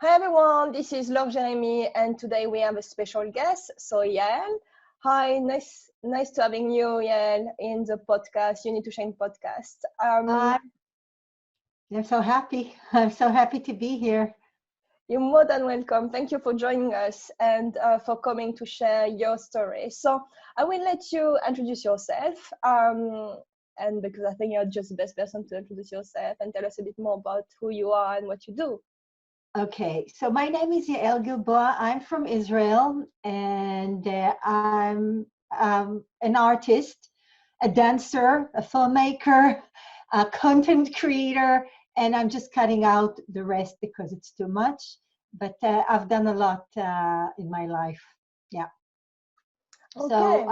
Hi everyone, this is Laure Jeremy, and today we have a special guest, so Yael. Hi, nice to having you, Yael, in the podcast, UniToShine podcast. I'm so happy. I'm so happy to be here. You're more than welcome. Thank you for joining us and for coming to share your story. So I will let you introduce yourself, and because I think you're just the best person to introduce yourself and tell us a bit more about who you are and what you do. Okay, so my name is Yael Gilboa. I'm from Israel, and I'm an artist, a dancer, a filmmaker, a content creator, and I'm just cutting out the rest because it's too much. But I've done a lot in my life. Yeah. So Okay.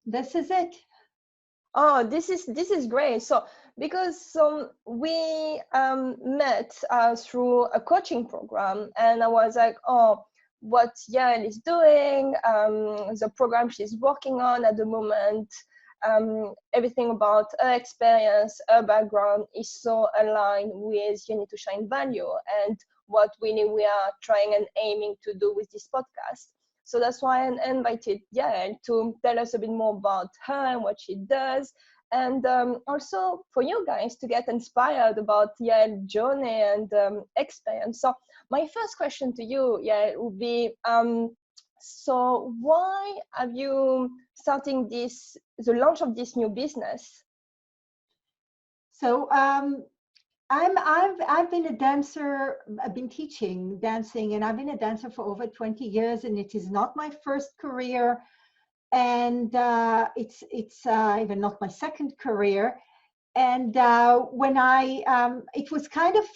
this is it. Oh, this is great. So because we met through a coaching program, and I was like, oh, what Yael is doing, the program she's working on at the moment, everything about her experience, her background is so aligned with You Need to Shine value and what we are trying and aiming to do with this podcast. So that's why I invited Yael to tell us a bit more about her and what she does, and also for you guys to get inspired about Yael's journey and experience. So my first question to you, Yael, would be, so why have you starting the launch of this new business? So I've been a dancer. I've been teaching dancing, and I've been a dancer for over 20 years. And it is not my first career, and it's even not my second career. And when it was kind of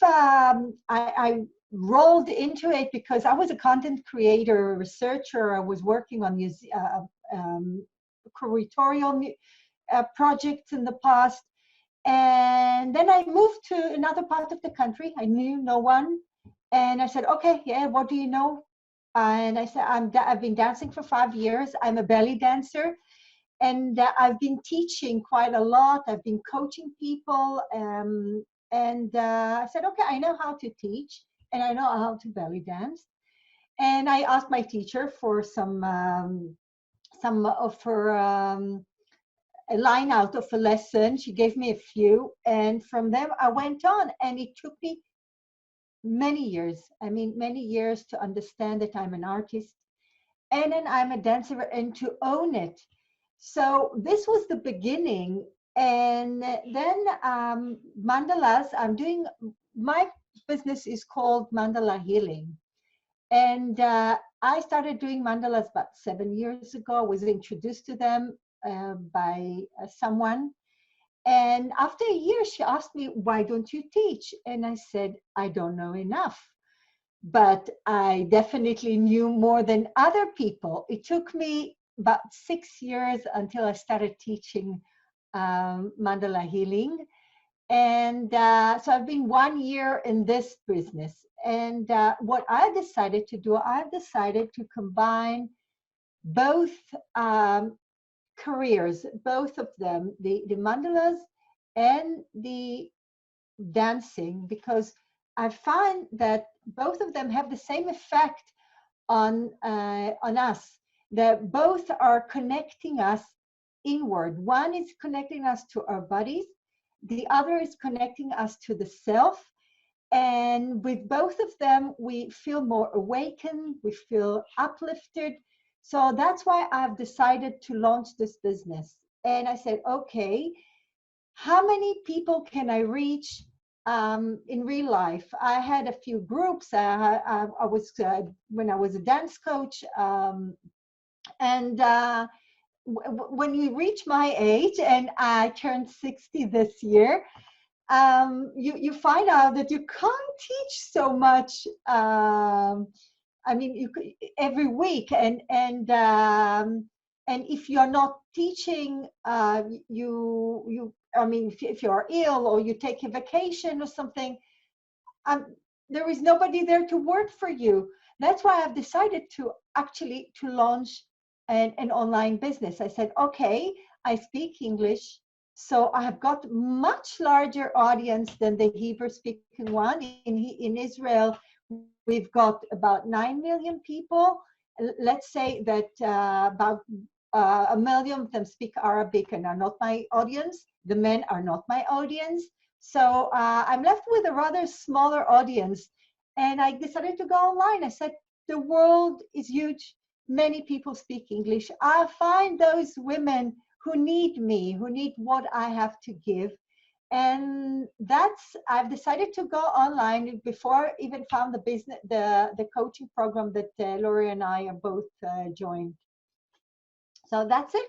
I rolled into it because I was a content creator, a researcher. I was working on these curatorial projects in the past. And then I moved to another part of the country. I knew no one. And I said, okay, yeah, what do you know? And I said, I've been dancing for 5 years. I'm a belly dancer. And I've been teaching quite a lot. I've been coaching people. And I said, okay, I know how to teach and I know how to belly dance. And I asked my teacher for some of her a line out of a lesson. She gave me a few, and from them I went on, and it took me many years. I mean, many years to understand that I'm an artist and then I'm a dancer and to own it. So this was the beginning. And then mandalas, my business is called Mandala Healing. And I started doing mandalas about 7 years ago. I was introduced to them by someone. And after a year, she asked me, why don't you teach? And I said, I don't know enough. But I definitely knew more than other people. It took me about 6 years until I started teaching mandala healing. And so I've been 1 year in this business. And what I decided to do, I've decided to combine both careers, both of them, the mandalas and the dancing, because I find that both of them have the same effect on us. That both are connecting us inward. One is connecting us to our bodies. The other is connecting us to the self. And with both of them, we feel more awakened, we feel uplifted. So that's why I've decided to launch this business. And I said, okay, how many people can I reach in real life? I had a few groups. I was when I was a dance coach, and when you reach my age, and I turned 60 this year, you find out that you can't teach so much. I mean, every week, and if you're not teaching, I mean, if you're ill or you take a vacation or something, there is nobody there to work for you. That's why I've decided to actually to launch an online business. I said, okay, I speak English, so I have got much larger audience than the Hebrew speaking one. In Israel, we've got about 9 million people. Let's say that about 1 million of them speak Arabic and are not my audience. The men are not my audience. So I'm left with a rather smaller audience. And I decided to go online. I said, the world is huge. Many people speak English. I'll find those women who need me, who need what I have to give. And I've decided to go online before I even found the business, the coaching program that Lori and I are both joined. So that's it.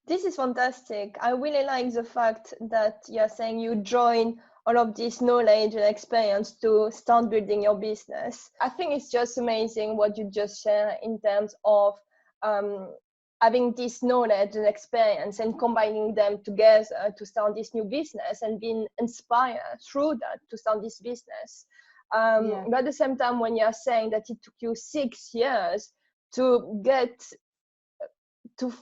This is fantastic. I really like the fact that you're saying you join all of this knowledge and experience to start building your business. I think it's just amazing what you just share in terms of having this knowledge and experience and combining them together to start this new business and being inspired through that to start this business. But at the same time, when you're saying that it took you 6 years to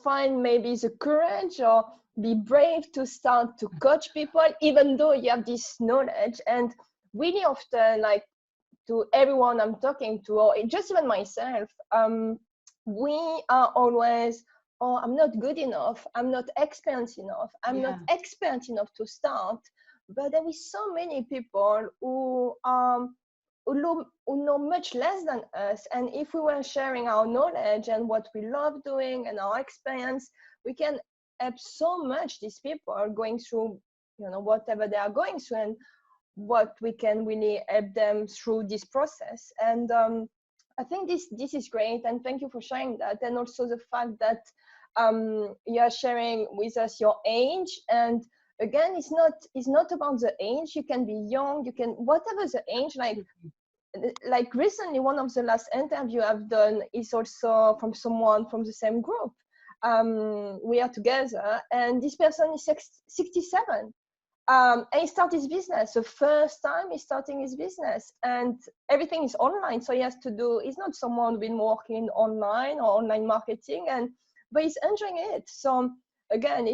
find maybe the courage or be brave to start to coach people, even though you have this knowledge. And really often, like, to everyone I'm talking to, or just even myself, we are always, oh, I'm not good enough, I'm not experienced enough, I'm not expert enough to start. But there is so many people who know much less than us, and if we were sharing our knowledge and what we love doing and our experience, we can help so much these people going through, whatever they are going through, and what we can really help them through this process. And I think this is great, and thank you for sharing that. And also the fact that you are sharing with us your age. And again, it's not about the age. You can be young, you can, whatever the age, like recently, one of the last interview I've done is also from someone from the same group. We are together, and this person is 67. And he started his business. The first time he's starting his business, and everything is online. So he has to do, he's not someone who's been working online or online marketing, but he's enjoying it. So again,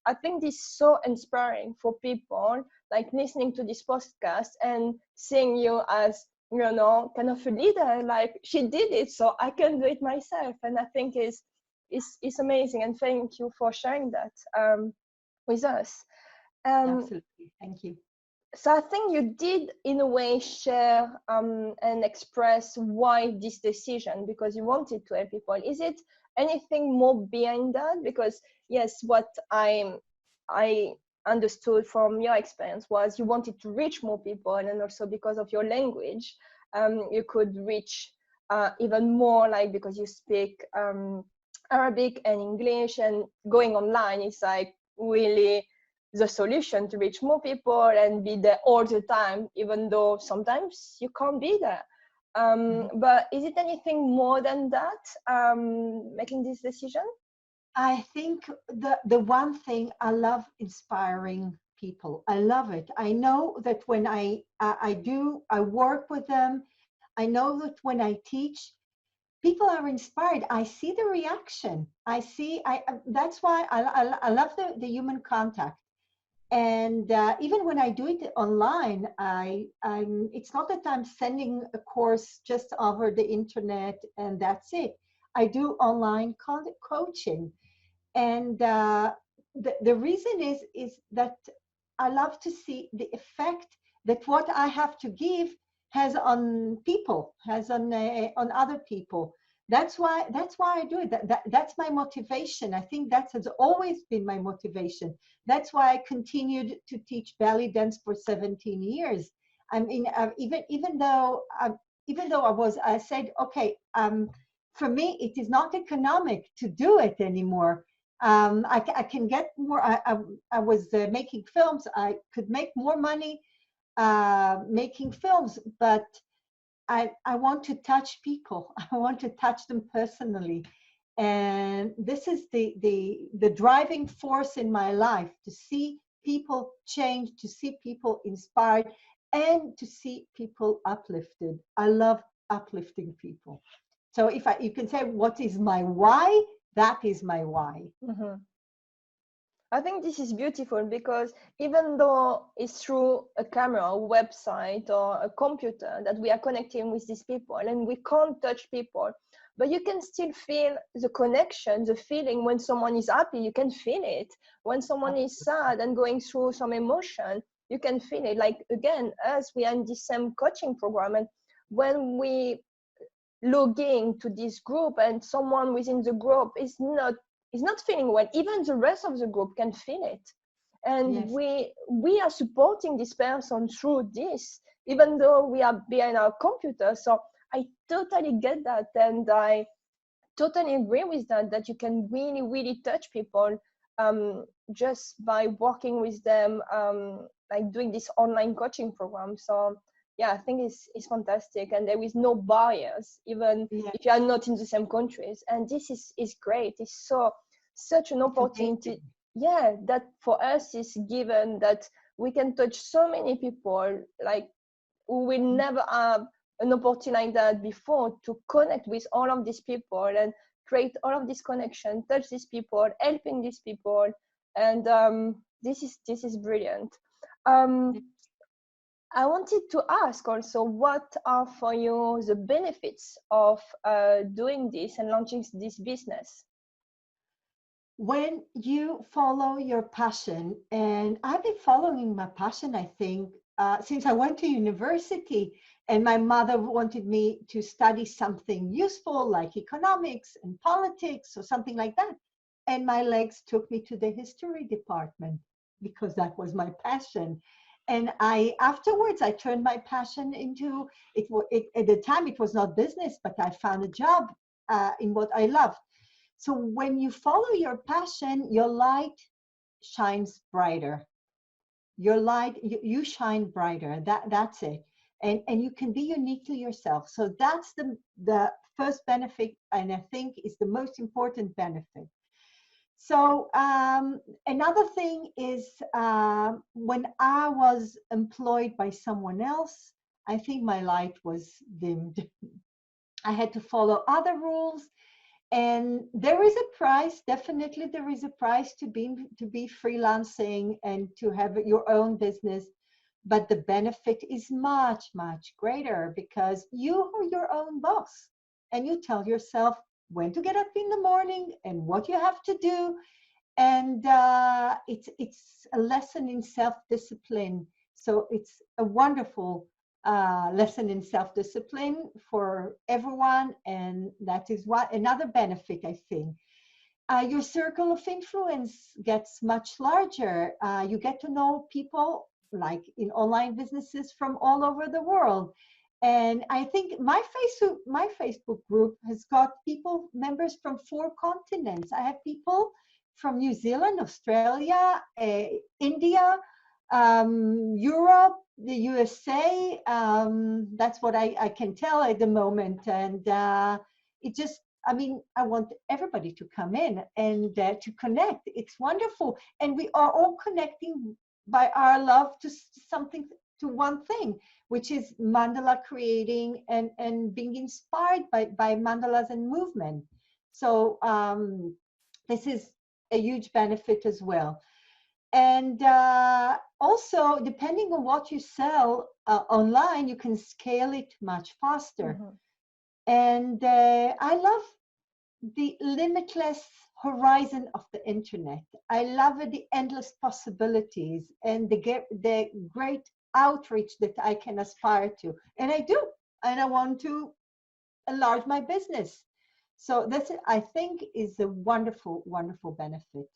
I think this is so inspiring for people, like listening to this podcast and seeing you as, kind of a leader, like, she did it, so I can do it myself. And I think it's amazing. And thank you for sharing that with us. Absolutely. Thank you. So I think you did, in a way, share and express why this decision, because you wanted to help people. Is it anything more behind that? Because yes, what I understood from your experience was you wanted to reach more people, and also because of your language, you could reach even more, like, because you speak Arabic and English, and going online is like really the solution to reach more people and be there all the time, even though sometimes you can't be there. But is it anything more than that, making this decision? I think the one thing, I love inspiring people. I love it. I know that when I work with them, I know that when I teach, people are inspired. I see the reaction. That's why I love the human contact. And even when I do it online, it's not that I'm sending a course just over the internet and that's it. I do online coaching. And the reason is that I love to see the effect that what I have to give has on people, has on other people. That's why I do it. That's my motivation. I think that has always been my motivation. That's why I continued to teach belly dance for 17 years. I mean, even though I said, okay, for me, it is not economic to do it anymore. I can get more. I was making films. I could make more money making films, but I want to touch people. I want to touch them personally. And this is the driving force in my life, to see people change, to see people inspired, and to see people uplifted. I love uplifting people. So you can say, what is my why? That is my why. Mm-hmm. I think this is beautiful because even though it's through a camera, a website, or a computer that we are connecting with these people and we can't touch people, but you can still feel the connection, the feeling. When someone is happy, you can feel it. When someone is sad and going through some emotion, you can feel it. Like, again, us, we are in the same coaching program. And when we log in to this group and someone within the group is not feeling well, even the rest of the group can feel it, and Yes, we are supporting this person through this, even though we are behind our computer. So I totally get that, and I totally agree with that, that you can really really touch people just by working with them, like doing this online coaching program. So yeah, I think it's fantastic, and there is no barriers even if you are yes, not in the same countries, and this is great. It's such an it's opportunity, amazing. yeah, that for us is given, that we can touch so many people, like who will never have an opportunity like that before, to connect with all of these people and create all of this connection, touch these people, helping these people, and this is brilliant. Um, I wanted to ask also, what are for you the benefits of doing this and launching this business? When you follow your passion, and I've been following my passion, I think, since I went to university, and my mother wanted me to study something useful like economics and politics or something like that. And my legs took me to the history department because that was my passion. And afterwards, I turned my passion into at the time, it was not business, but I found a job in what I loved. So when you follow your passion, your light shines brighter. Your light, you shine brighter. That's it. And you can be uniquely yourself. So that's the first benefit, and I think is the most important benefit. So another thing is when I was employed by someone else, I think my light was dimmed. I had to follow other rules, and there is a price. Definitely there is a price to be freelancing and to have your own business, but the benefit is much much greater because you are your own boss, and you tell yourself when to get up in the morning and what you have to do. And it's a lesson in self-discipline. So it's a wonderful lesson in self-discipline for everyone, and that is what another benefit, I think. Your circle of influence gets much larger. You get to know people, like in online businesses, from all over the world. And I think my Facebook group has got people, members from 4 continents. I have people from New Zealand, Australia, India, Europe, the USA. That's what I can tell at the moment. And it just, I mean, I want everybody to come in and to connect. It's wonderful. And we are all connecting by our love to something, to one thing, which is mandala creating and being inspired by mandalas and movement. So this is a huge benefit as well. And also, depending on what you sell online, you can scale it much faster. Mhm. And I love the limitless horizon of the internet. I love it, the endless possibilities and the great outreach that I can aspire to. And I do. And I want to enlarge my business. So that's, I think, is a wonderful, wonderful benefit.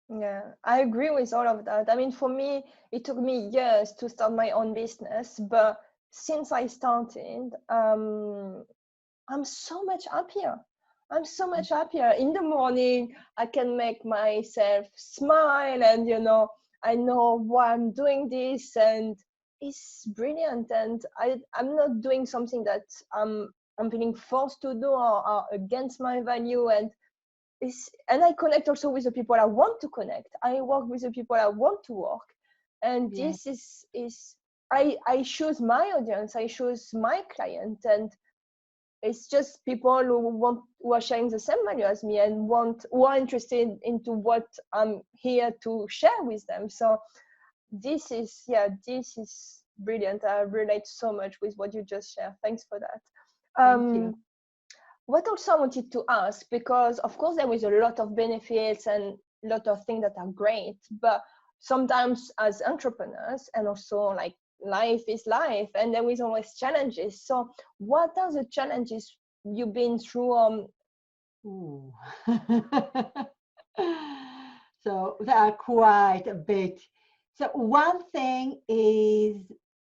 Yeah, I agree with all of that. I mean, for me, it took me years to start my own business, but since I started, I'm so much happier. I'm so much happier. In the morning, I can make myself smile, and I know why I'm doing this, and it's brilliant. And I'm not doing something that I'm feeling forced to do, or against my value. And I connect also with the people I want to connect. I work with the people I want to work, and Yeah. this is I choose my audience, I choose my client, and it's just people who are sharing the same value as me and who are interested into what I'm here to share with them. So this is brilliant. I relate so much with what you just shared. Thanks for that. Thank you. What also I wanted to ask, because of course there is a lot of benefits and a lot of things that are great, but sometimes as entrepreneurs, and also like life is life, and there is always challenges. So what are the challenges you've been through? Ooh. So there are quite a bit. So one thing is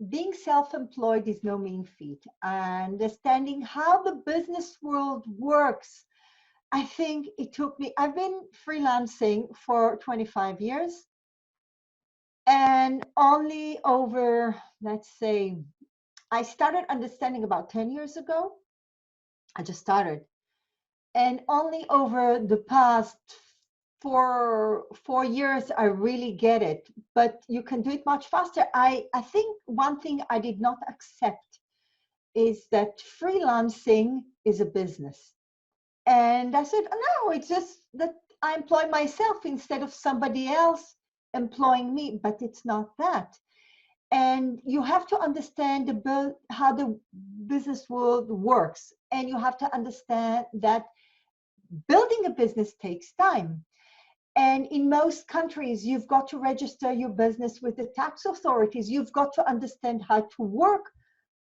being self-employed is no mean feat. Understanding how the business world works. I think it took me, I've been freelancing for 25 years, and only over, let's say, I started understanding about 10 years ago. I just started. And only over the past four years I really get it, but you can do it much faster. I think one thing I did not accept is that freelancing is a business. And I said, oh, no, it's just that I employ myself instead of somebody else employing me, but it's not that. And you have to understand how the business world works, and you have to understand that building a business takes time. And in most countries, you've got to register your business with the tax authorities. You've got to understand how to work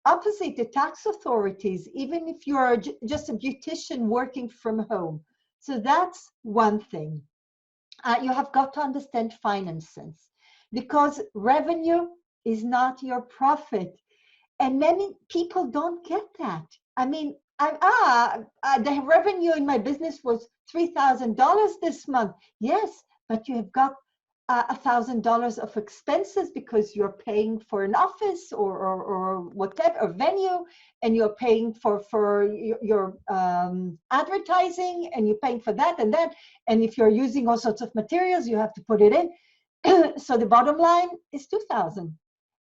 opposite the tax authorities, even if you're just a beautician working from home. So that's one thing. You have got to understand finances, because revenue is not your profit. And many people don't get that. I mean, the revenue in my business was $3,000 this month. Yes, but you have got $1,000 of expenses because you're paying for an office or whatever, or venue, and you're paying for your advertising, and you're paying for that and that. And if you're using all sorts of materials, you have to put it in. So the bottom line is 2,000.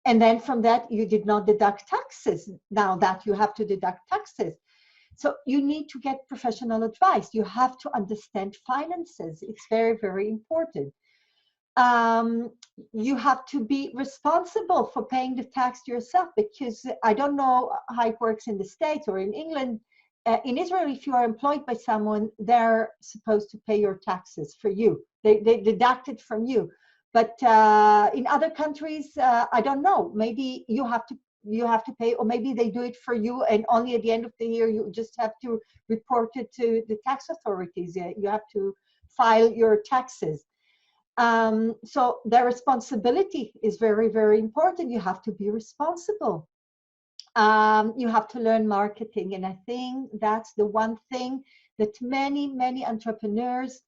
And then from that, you did not deduct taxes. Now that you have to deduct taxes. So you need to get professional advice. You have to understand finances. It's very, very important. You have to be responsible for paying the tax yourself, because I don't know how it works in the States or in England. In Israel, if you are employed by someone, they're supposed to pay your taxes for you. They deduct it from you. But in other countries, I don't know. Maybe you have to pay, or maybe they do it for you, and only at the end of the year you just have to report it to the tax authorities. You have to file your taxes. So their responsibility is very, very important. You have to be responsible. You have to learn marketing, and I think that's the one thing that many entrepreneurs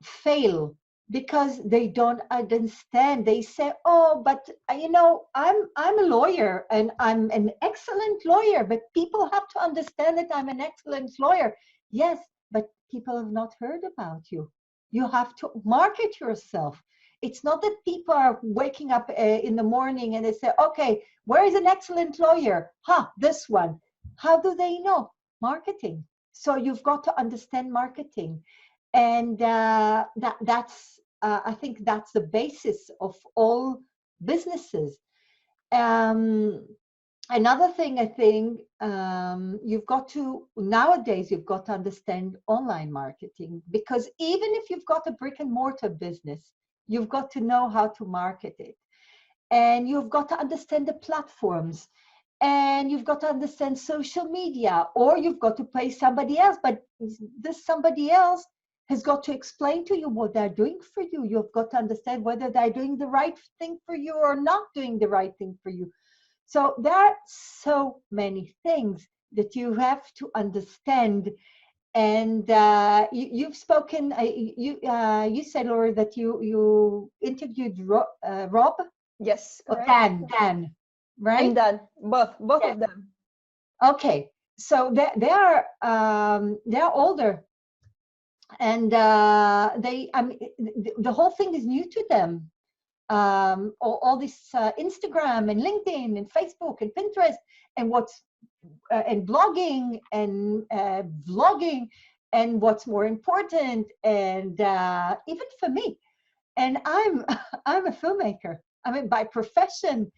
fail, because they don't understand. They say, oh, but I'm a lawyer and I'm an excellent lawyer, but people have to understand that I'm an excellent lawyer. Yes, but people have not heard about you. You have to market yourself. It's not that people are waking up in the morning and they say, okay, where is an excellent lawyer? This one. How do they know? Marketing. So you've got to understand marketing. And that's I think that's the basis of all businesses. Another thing I think, nowadays you've got to understand online marketing, because even if you've got a brick and mortar business, you've got to know how to market it, and you've got to understand the platforms, and you've got to understand social media, or you've got to pay somebody else, but this somebody else has got to explain to you what they're doing for you. You've got to understand whether they're doing the right thing for you or not doing the right thing for you. So there are so many things that you have to understand. And you've spoken, you said, Laura, that you interviewed Rob? Yes, Or correct. Dan, right? And Dan, both Yeah. of them. Okay, so they're older, and the whole thing is new to them. All this Instagram and LinkedIn and Facebook and Pinterest. And what's and blogging and vlogging and what's more important, and even for me. And I'm I'm a filmmaker. I mean, by profession,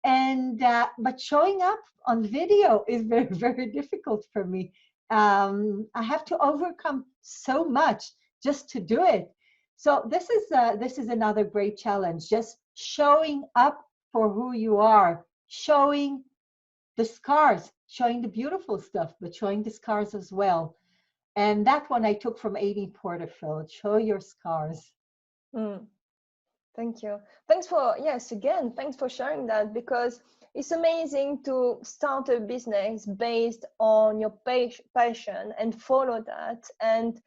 and but showing up on video is very very difficult for me. I have to overcome so much just to do it. So this is another great challenge. Just showing up for who you are, showing the scars, showing the beautiful stuff, but showing the scars as well. And that one I took from Amy Porterfield. Show your scars. Mm. Thank you. Thanks for, yes, again, thanks for sharing that, because it's amazing to start a business based on your passion and follow that. And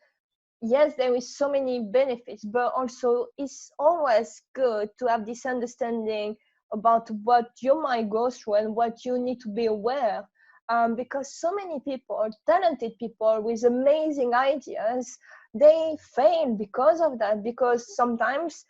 yes, there is so many benefits, but also it's always good to have this understanding about what you might go through and what you need to be aware. Because so many people, talented people with amazing ideas, they fail because of that, because sometimes,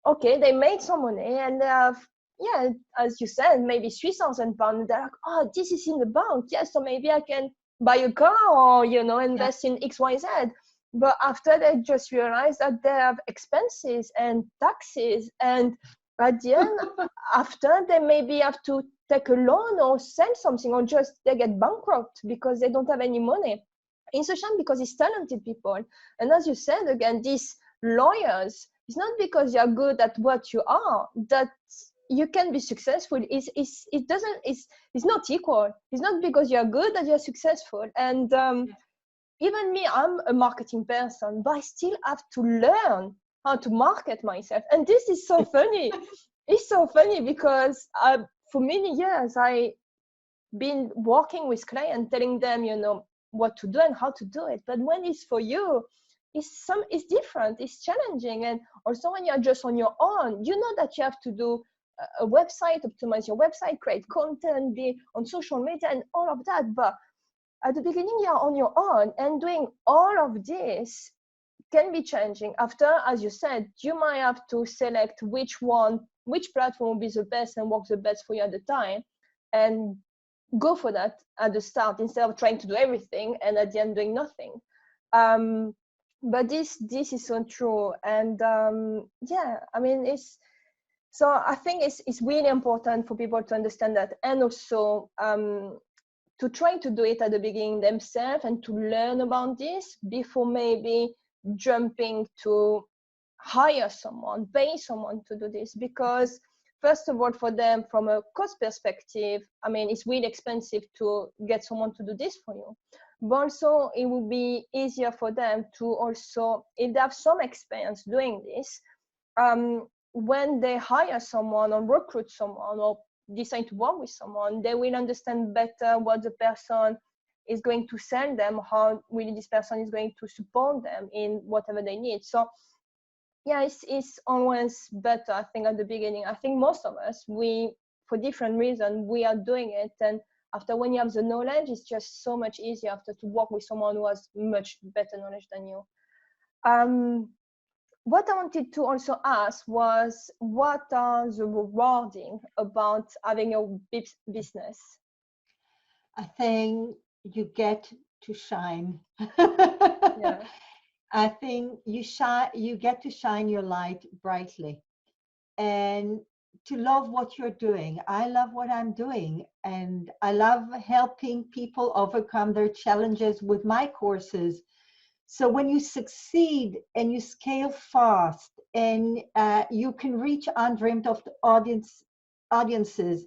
okay, they made some money and they have, yeah, as you said, maybe £3,000. They're like, oh, this is in the bank. Yes, so maybe I can buy a car or, invest in XYZ. But after they just realize that they have expenses and taxes. And at the end, after they maybe have to take a loan or sell something, or just they get bankrupt because they don't have any money. It's a shame because it's talented people. And as you said, again, these lawyers, it's not because you're good at what you are that you can be successful. It's not equal. It's not because you're good that you're successful. And even me, I'm a marketing person, but I still have to learn how to market myself. And this is so funny. It's so funny because for many years I been working with clients, telling them, what to do and how to do it. But when it's for you, it's different, it's challenging. And also when you're just on your own, you know that you have to do a website, optimize your website, create content, be on social media and all of that. But at the beginning, you're on your own, and doing all of this can be challenging. After, as you said, you might have to select which platform will be the best and works the best for you at the time, and go for that at the start instead of trying to do everything and at the end doing nothing. But this is so true. And yeah, I mean, I think it's really important for people to understand that, and also to try to do it at the beginning themselves and to learn about this before maybe jumping to hire someone, pay someone to do this. Because first of all, for them, from a cost perspective, I mean, it's really expensive to get someone to do this for you. But also, it will be easier for them to also, if they have some experience doing this, when they hire someone or recruit someone or decide to work with someone, they will understand better what the person is going to sell them, how really this person is going to support them in whatever they need. So yeah, it's always better, I think, at the beginning. I think most of us, for different reasons, we are doing it. And after, when you have the knowledge, it's just so much easier after to work with someone who has much better knowledge than you. What I wanted to also ask was, what are the rewarding about having a business? I think you get to shine. Yeah. I think you get to shine your light brightly, and to love what you're doing. I love what I'm doing, and I love helping people overcome their challenges with my courses. So when you succeed and you scale fast, and you can reach undreamed of audiences,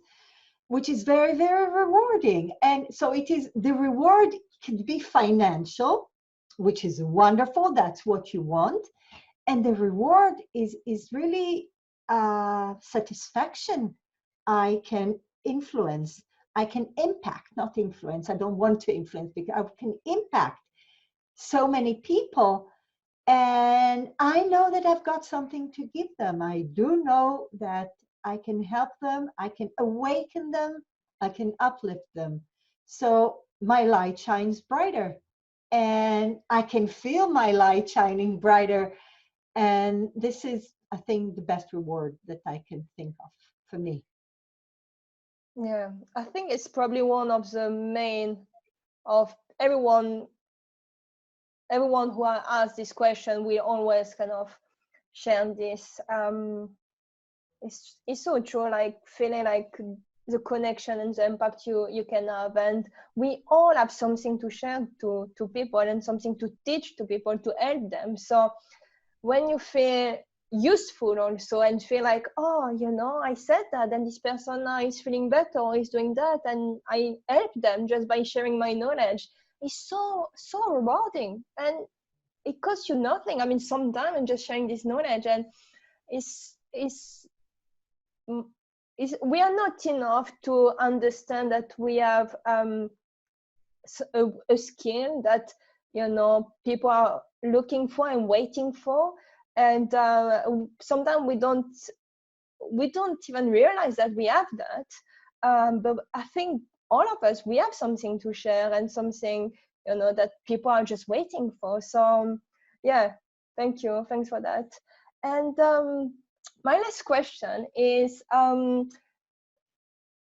which is very, very rewarding. And so the reward can be financial, which is wonderful. That's what you want. And the reward is really satisfaction. I can influence, I can impact, not influence. I don't want to influence, because I can impact so many people. And I know that I've got something to give them. I do know that I can help them, I can awaken them, I can uplift them. So my light shines brighter, and I can feel my light shining brighter. And this is, I think, the best reward that I can think of for me. Yeah, I think it's probably one of the main of everyone who are asked this question, we always kind of share this. It's so true, like feeling like the connection and the impact you can have, and we all have something to share to people and something to teach to people to help them. So when you feel useful also and feel like, oh, I said that and this person now is feeling better or is doing that and I help them just by sharing my knowledge, it's so rewarding, and it costs you nothing. I mean, sometimes I'm just sharing this knowledge, and it's we are not enough to understand that we have a skill that people are looking for and waiting for, and sometimes we don't even realize that we have that. But I think all of us, we have something to share and something that people are just waiting for. So yeah, thanks for that. And my last question is,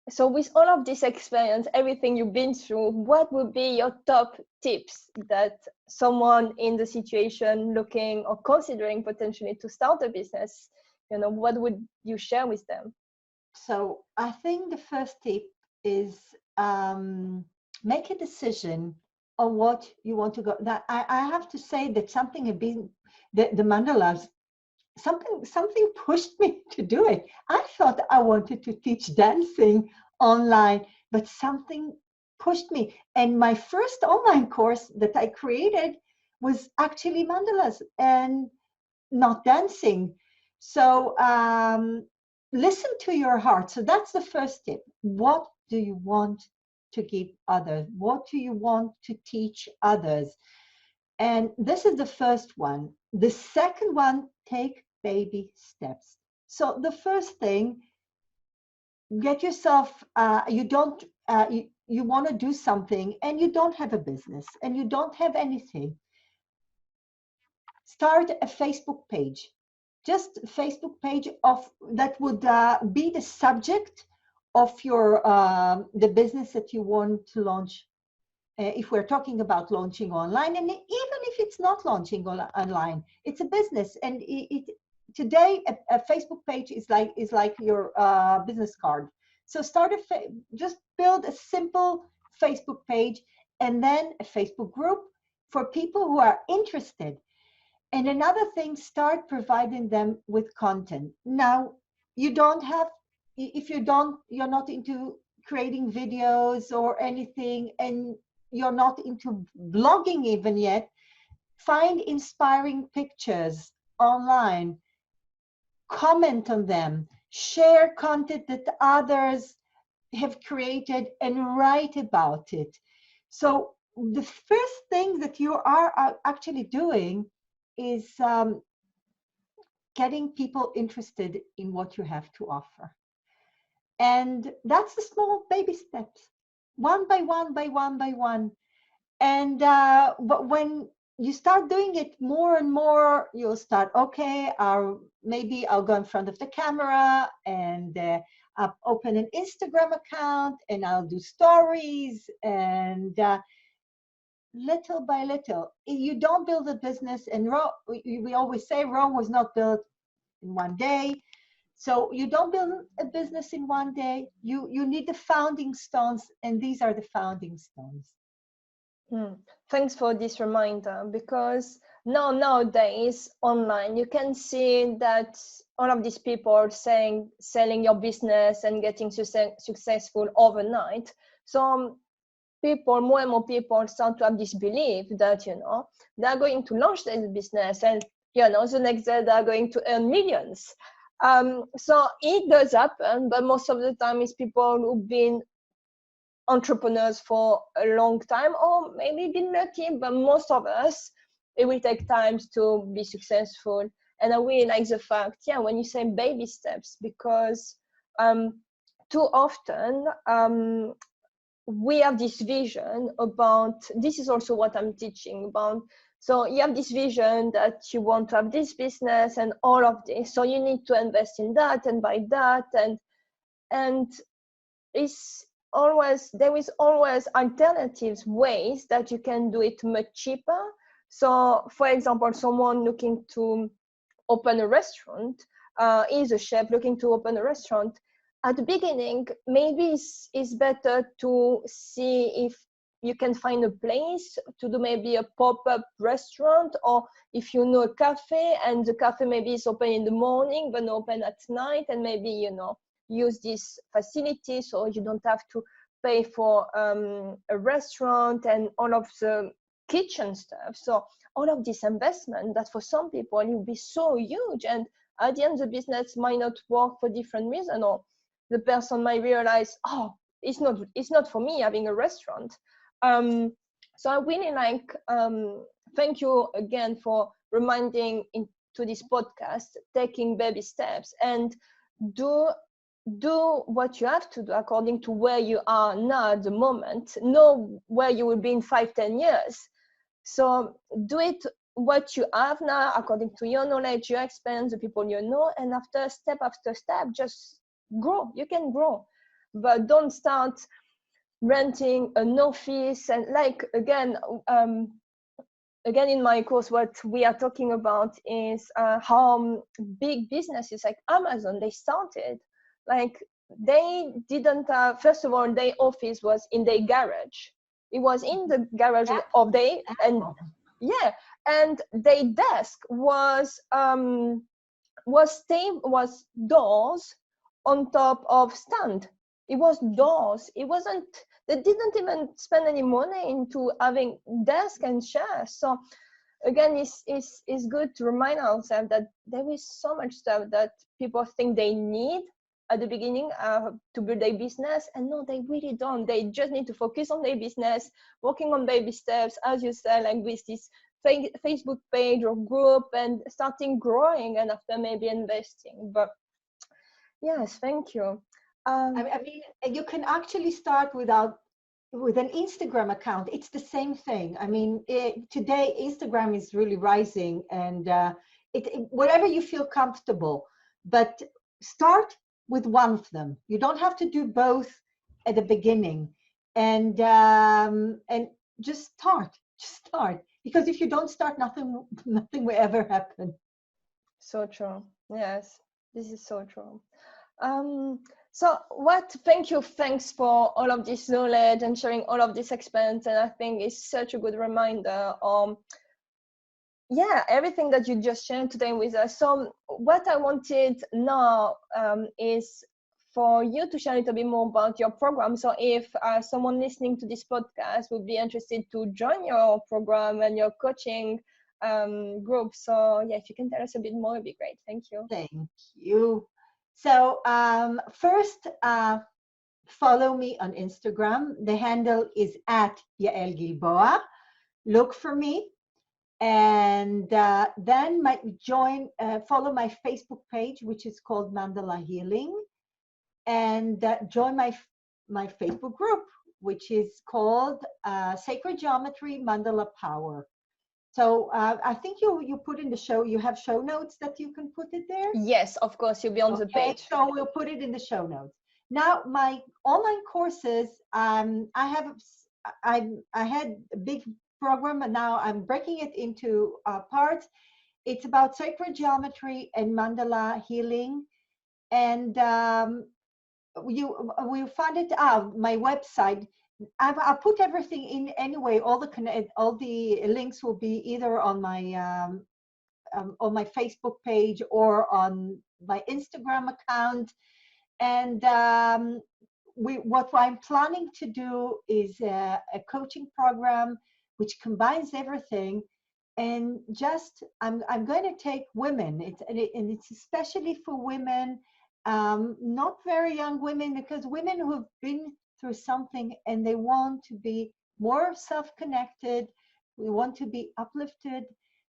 so with all of this experience, everything you've been through, what would be your top tips that someone in the situation looking or considering potentially to start a business, what would you share with them? So I think the first tip is make a decision on what you want to go. That I have to say that something had been the mandalas. Something pushed me to do it. I thought I wanted to teach dancing online, but something pushed me. And my first online course that I created was actually mandalas and not dancing. So listen to your heart. So that's the first tip. What do you want to give others? What do you want to teach others? And this is the first one. The second one, take baby steps. So the first thing, get yourself, you don't, you want to do something and you don't have a business and you don't have anything. Start a Facebook page, just a Facebook page of that would be the subject of your the business that you want to launch. If we're talking about launching online, and even if it's not launching online, it's a business, and today a Facebook page is like your business card. So just build a simple Facebook page, and then a Facebook group for people who are interested. And another thing, start providing them with content. Now, you don't have, if you're not into creating videos or anything, and you're not into blogging even yet, find inspiring pictures online, comment on them, share content that others have created, and write about it. So the first thing that you are actually doing is getting people interested in what you have to offer. And that's the small baby steps, one by one, by one, by one. And but when you start doing it more and more, you'll start, okay, maybe I'll go in front of the camera and I'll open an Instagram account and I'll do stories, and little by little. You don't build a business, and we always say Rome was not built in one day. So you don't build a business in one day. You need the founding stones, and these are the founding stones. Thanks for this reminder, because nowadays online you can see that all of these people are saying selling your business and getting successful overnight. So people, more and more people start to have this belief that they're going to launch their business, and the next day they're going to earn millions. So it does happen, but most of the time it's people who've been entrepreneurs for a long time, or maybe been lucky, but most of us, it will take time to be successful. And I really like the fact, when you say baby steps, because too often we have this vision about, this is also what I'm teaching about. So you have this vision that you want to have this business and all of this, so you need to invest in that and buy that, and there is always alternatives, ways that you can do it much cheaper. So for example, someone looking to open a restaurant, is a chef looking to open a restaurant, at the beginning maybe it's better to see if you can find a place to do maybe a pop-up restaurant, or if you know a cafe and the cafe maybe is open in the morning but not open at night, and maybe use this facility so you don't have to pay for a restaurant and all of the kitchen stuff. So all of this investment that for some people it will be so huge, and at the end the business might not work for different reasons, or the person might realize, oh, it's not for me having a restaurant. So I really thank you again for reminding into this podcast, taking baby steps, and do what you have to do according to where you are now at the moment. Know where you will be in 5-10 years. So do it what you have now according to your knowledge, your experience, the people you know, and after step, just grow. You can grow, but don't start renting an office. And again in my course, what we are talking about is how big businesses like Amazon, they started they didn't have, first of all, their office was in their garage. It was in the garage of their, and and their desk was doors on top of stand. It was doors. It wasn't, they didn't even spend any money into having desk and chairs. So again, it's good to remind ourselves that there is so much stuff that people think they need at the beginning to build their business, and no, they really don't. They just need to focus on their business, working on baby steps, as you said, like with this Facebook page or group, and starting growing, and after maybe investing. But yes, thank you. I mean, you can actually start with an Instagram account. It's the same thing. I mean, today Instagram is really rising, and whatever you feel comfortable, but start with one of them. You don't have to do both at the beginning, and just start. Because if you don't start, nothing will ever happen. So true. Yes, this is so true. Thanks for all of this knowledge and sharing all of this experience. And I think it's such a good reminder everything that you just shared today with us. So what I wanted now is for you to share a little bit more about your program. So if someone listening to this podcast would be interested to join your program and your coaching group, so if you can tell us a bit more, it'd be great. Thank you. Thank you. So first, follow me on Instagram. The handle is at Yael Gilboa. Look for me. And then follow my Facebook page, which is called Mandala Healing. And join my Facebook group, which is called Sacred Geometry Mandala Power. So I think you put in the show, you have show notes that you can put it there? Yes, of course, you'll be on the page. So we'll put it in the show notes. Now, my online courses, I had a big program, and now I'm breaking it into parts. It's about sacred geometry and mandala healing. And you will find it out, my website. I'll put everything in anyway. All the links will be either on my Facebook page or on my Instagram account. And what I'm planning to do is a coaching program which combines everything. And I'm going to take women, and it's especially for women, not very young women, because women who have been through something and they want to be more self-connected, we want to be uplifted,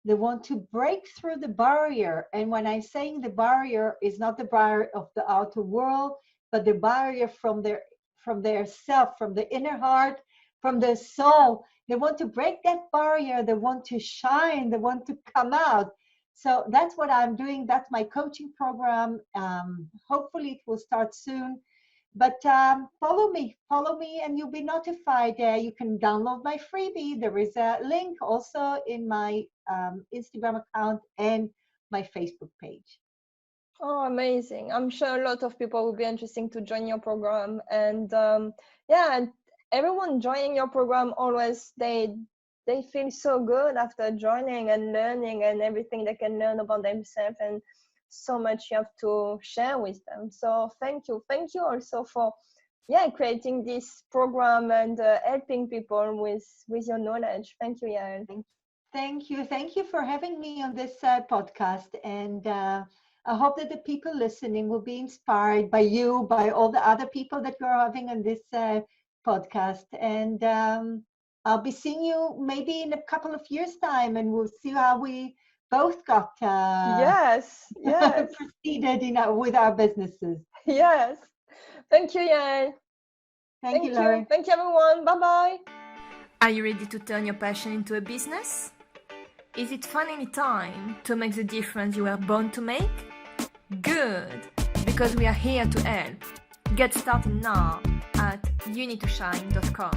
they want to break through the barrier. And when I'm saying the barrier is not the barrier of the outer world, but the barrier from their self, from the inner heart, from their soul. They want to break that barrier, they want to shine, they want to come out. So that's what I'm doing. That's my coaching program. Hopefully it will start soon. But follow me, and you'll be notified. You can download my freebie. There is a link also in my Instagram account and my Facebook page. Oh, amazing. I'm sure a lot of people will be interested to join your program. And yeah, and everyone joining your program always, they feel so good after joining and learning and everything they can learn about themselves, and so much you have to share with them. So thank you. Thank you also for creating this program and helping people with your knowledge. Thank you, Yael. Thank you for having me on this podcast, and I hope that the people listening will be inspired by you, by all the other people that you're having on this podcast. And I'll be seeing you maybe in a couple of years' time, and we'll see how we both got Yes. proceeded with our businesses. Yes. Thank you, Yael. Thank you, Laurie. Thank you, everyone. Bye-bye. Are you ready to turn your passion into a business? Is it finally time to make the difference you were born to make? Good, because we are here to help. Get started now at UniToShine.com.